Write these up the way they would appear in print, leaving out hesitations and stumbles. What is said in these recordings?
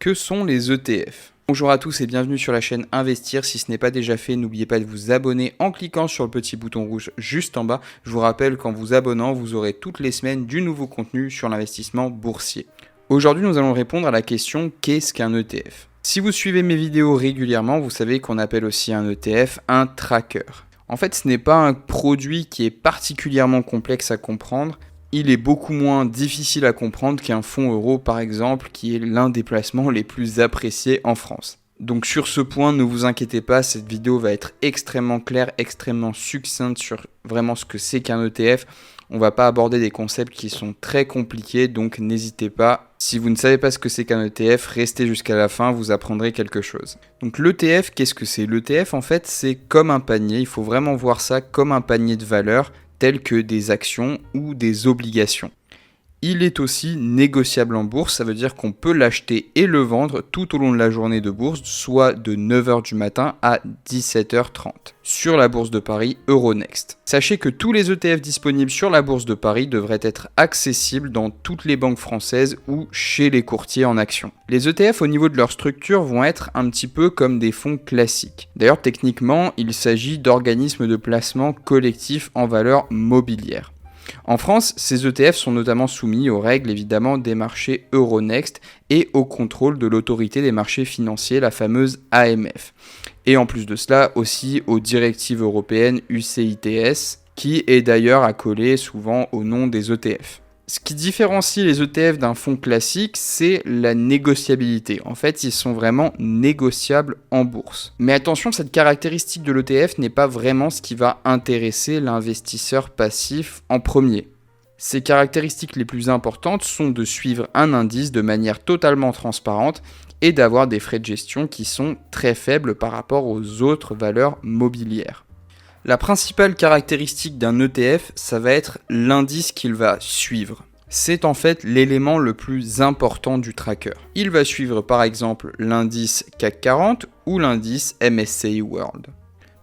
que sont les ETF? Bonjour à tous et bienvenue sur la chaîne Investir. Si ce n'est pas déjà fait, n'oubliez pas de vous abonner en cliquant sur le petit bouton rouge juste en bas. Je vous rappelle qu'en vous abonnant, vous aurez toutes les semaines du nouveau contenu sur l'investissement boursier. Aujourd'hui, nous allons répondre à la question qu'est-ce qu'un ETF? Si vous suivez mes vidéos régulièrement, vous savez qu'on appelle aussi un ETF un tracker. En fait, ce n'est pas un produit qui est particulièrement complexe à comprendre. Il est beaucoup moins difficile à comprendre qu'un fonds euro par exemple, qui est l'un des placements les plus appréciés en France. Donc sur ce point, ne vous inquiétez pas, cette vidéo va être extrêmement claire, extrêmement succincte sur vraiment ce que c'est qu'un ETF. On va pas aborder des concepts qui sont très compliqués, donc n'hésitez pas. Si vous ne savez pas ce que c'est qu'un ETF, restez jusqu'à la fin, vous apprendrez quelque chose. Donc l'ETF, qu'est-ce que c'est? L'ETF en fait c'est comme un panier, il faut vraiment voir ça comme un panier de valeurs, tels que des actions ou des obligations. Il est aussi négociable en bourse, ça veut dire qu'on peut l'acheter et le vendre tout au long de la journée de bourse, soit de 9h du matin à 17h30, sur la bourse de Paris Euronext. Sachez que tous les ETF disponibles sur la bourse de Paris devraient être accessibles dans toutes les banques françaises ou chez les courtiers en actions. Les ETF au niveau de leur structure vont être un petit peu comme des fonds classiques. D'ailleurs techniquement, il s'agit d'organismes de placement collectifs en valeur mobilière. En France, ces ETF sont notamment soumis aux règles évidemment des marchés Euronext et au contrôle de l'autorité des marchés financiers, la fameuse AMF. Et en plus de cela, aussi aux directives européennes UCITS, qui est d'ailleurs accolée souvent au nom des ETF. Ce qui différencie les ETF d'un fonds classique, c'est la négociabilité. En fait, ils sont vraiment négociables en bourse. Mais attention, cette caractéristique de l'ETF n'est pas vraiment ce qui va intéresser l'investisseur passif en premier. Ces caractéristiques les plus importantes sont de suivre un indice de manière totalement transparente et d'avoir des frais de gestion qui sont très faibles par rapport aux autres valeurs mobilières. La principale caractéristique d'un ETF, ça va être l'indice qu'il va suivre. C'est en fait l'élément le plus important du tracker. Il va suivre par exemple l'indice CAC 40 ou l'indice MSCI World.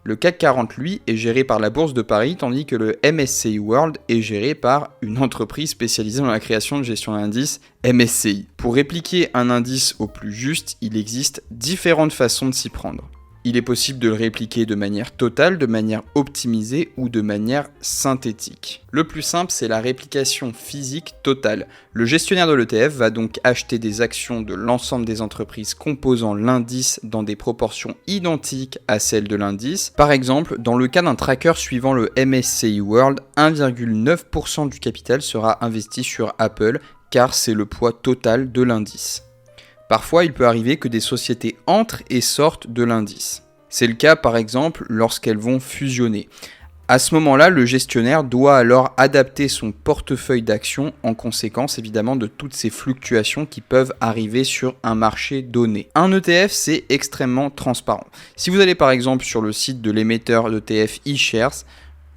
Le CAC 40, lui, est géré par la Bourse de Paris, tandis que le MSCI World est géré par une entreprise spécialisée dans la création de gestion d'indices, MSCI. Pour répliquer un indice au plus juste, il existe différentes façons de s'y prendre. Il est possible de le répliquer de manière totale, de manière optimisée ou de manière synthétique. Le plus simple, c'est la réplication physique totale. Le gestionnaire de l'ETF va donc acheter des actions de l'ensemble des entreprises composant l'indice dans des proportions identiques à celles de l'indice. Par exemple, dans le cas d'un tracker suivant le MSCI World, 1,9% du capital sera investi sur Apple car c'est le poids total de l'indice. Parfois, il peut arriver que des sociétés entrent et sortent de l'indice. C'est le cas par exemple lorsqu'elles vont fusionner. À ce moment-là, le gestionnaire doit alors adapter son portefeuille d'actions en conséquence évidemment de toutes ces fluctuations qui peuvent arriver sur un marché donné. Un ETF, c'est extrêmement transparent. Si vous allez par exemple sur le site de l'émetteur d'ETF eShares,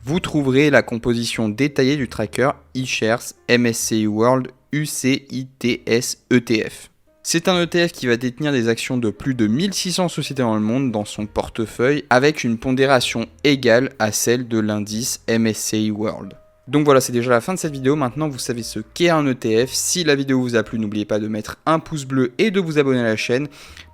vous trouverez la composition détaillée du tracker eShares MSCI World UCITS ETF. C'est un ETF qui va détenir des actions de plus de 1600 sociétés dans le monde dans son portefeuille avec une pondération égale à celle de l'indice MSCI World. Donc voilà, c'est déjà la fin de cette vidéo. Maintenant, vous savez ce qu'est un ETF. Si la vidéo vous a plu, n'oubliez pas de mettre un pouce bleu et de vous abonner à la chaîne.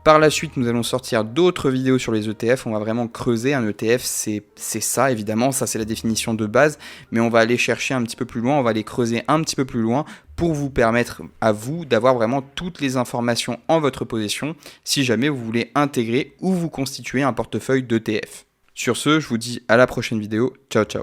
Par la suite, nous allons sortir d'autres vidéos sur les ETF. On va vraiment creuser. Un ETF, c'est ça, évidemment. Ça, c'est la définition de base. Mais on va aller chercher un petit peu plus loin. On va aller creuser un petit peu plus loin pour vous permettre à vous d'avoir vraiment toutes les informations en votre possession si jamais vous voulez intégrer ou vous constituer un portefeuille d'ETF. Sur ce, je vous dis à la prochaine vidéo. Ciao, ciao.